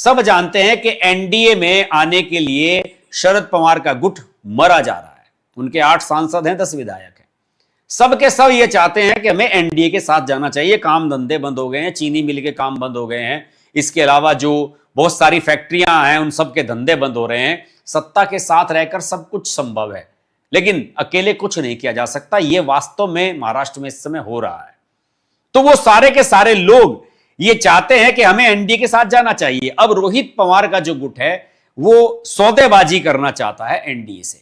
सब जानते हैं कि एनडीए में आने के लिए शरद पवार का गुट मरा जा रहा है। उनके 8 सांसद हैं, 10 विधायक हैं। सब के सब ये चाहते हैं कि हमें एनडीए के साथ जाना चाहिए। काम धंधे बंद हो गए हैं, चीनी मिल के काम बंद हो गए हैं, इसके अलावा जो बहुत सारी फैक्ट्रियां हैं उन सब के धंधे बंद हो रहे हैं। सत्ता के साथ रहकर सब कुछ संभव है, लेकिन अकेले कुछ नहीं किया जा सकता। यह वास्तव में महाराष्ट्र में इस समय हो रहा है। तो वो सारे के सारे लोग ये चाहते हैं कि हमें एनडीए के साथ जाना चाहिए। अब रोहित पवार का जो गुट है वो सौदेबाजी करना चाहता है एनडीए से,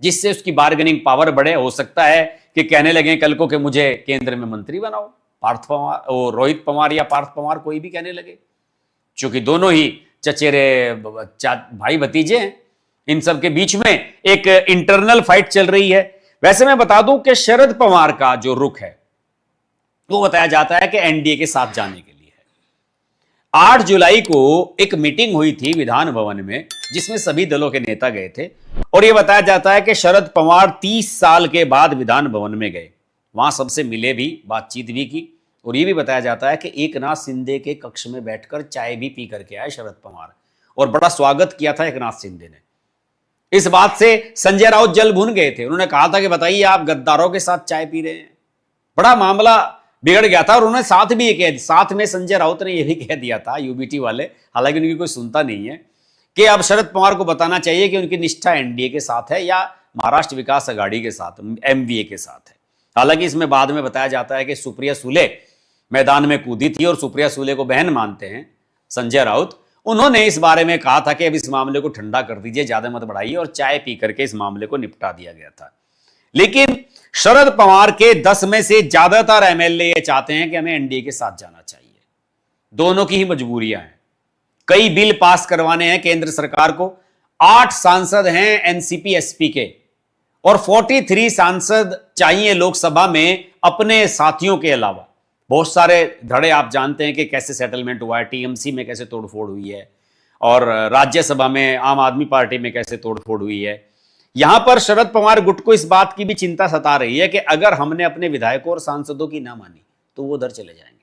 जिससे उसकी बार्गेनिंग पावर बढ़े। हो सकता है कि कहने लगे कल को कि मुझे केंद्र में मंत्री बनाओ, पार्थ पवार और रोहित पवार या पार्थ पवार कोई भी कहने लगे, क्योंकि दोनों ही चचेरे भाई भतीजे हैं। इन सब के बीच में एक इंटरनल फाइट चल रही है। वैसे मैं बता दूं कि शरद पवार का जो रुख है वो बताया जाता है कि एनडीए के साथ जाने के लिए है। 8 जुलाई को एक मीटिंग हुई थी विधान भवन में, जिसमें सभी दलों के नेता गए थे, और यह बताया जाता है कि शरद पवार 30 साल के बाद विधान भवन में गए। वहां सबसे मिले भी, बातचीत भी की, और यह भी बताया जाता है कि एकनाथ शिंदे के कक्ष में बैठकर चाय भी पी करके आए शरद पवार, और बड़ा स्वागत किया था एकनाथ शिंदे ने। इस बात से संजय राउत जल भुन गए थे। उन्होंने कहा था कि बताइए आप गद्दारों के साथ चाय पी रहे हैं। बड़ा मामला बिगड़ गया था। और उन्होंने साथ में संजय राउत ने यह भी कह दिया था, यूबीटी वाले, हालांकि उनकी कोई सुनता नहीं है, कि अब शरद पवार को बताना चाहिए कि उनकी निष्ठा एनडीए के साथ है या महाराष्ट्र विकास अघाड़ी के साथ, एमवीए के साथ है। हालांकि इसमें बाद में बताया जाता है कि सुप्रिया सुले मैदान में कूदी थी, और सुप्रिया सुले को बहन मानते हैं संजय राउत। उन्होंने इस बारे में कहा था कि अब इस मामले को ठंडा कर दीजिए, ज्यादा मत बढ़ाइए, और चाय पी करके इस मामले को निपटा दिया गया था। लेकिन शरद पवार के 10 में से ज्यादातर एमएलए ये चाहते हैं कि हमें एनडीए के साथ जाना चाहिए। दोनों की ही मजबूरियां हैं। कई बिल पास करवाने हैं केंद्र सरकार को। 8 सांसद हैं एनसीपी एसपी के, और 43 सांसद चाहिए लोकसभा में अपने साथियों के अलावा। बहुत सारे धड़े आप जानते हैं कि कैसे सेटलमेंट हुआ है, टीएमसी में कैसे तोड़फोड़ हुई है, और राज्यसभा में आम आदमी पार्टी में कैसे तोड़फोड़ हुई है। यहां पर शरद पवार गुट को इस बात की भी चिंता सता रही है कि अगर हमने अपने विधायकों और सांसदों की ना मानी तो वो उधर चले जाएंगे।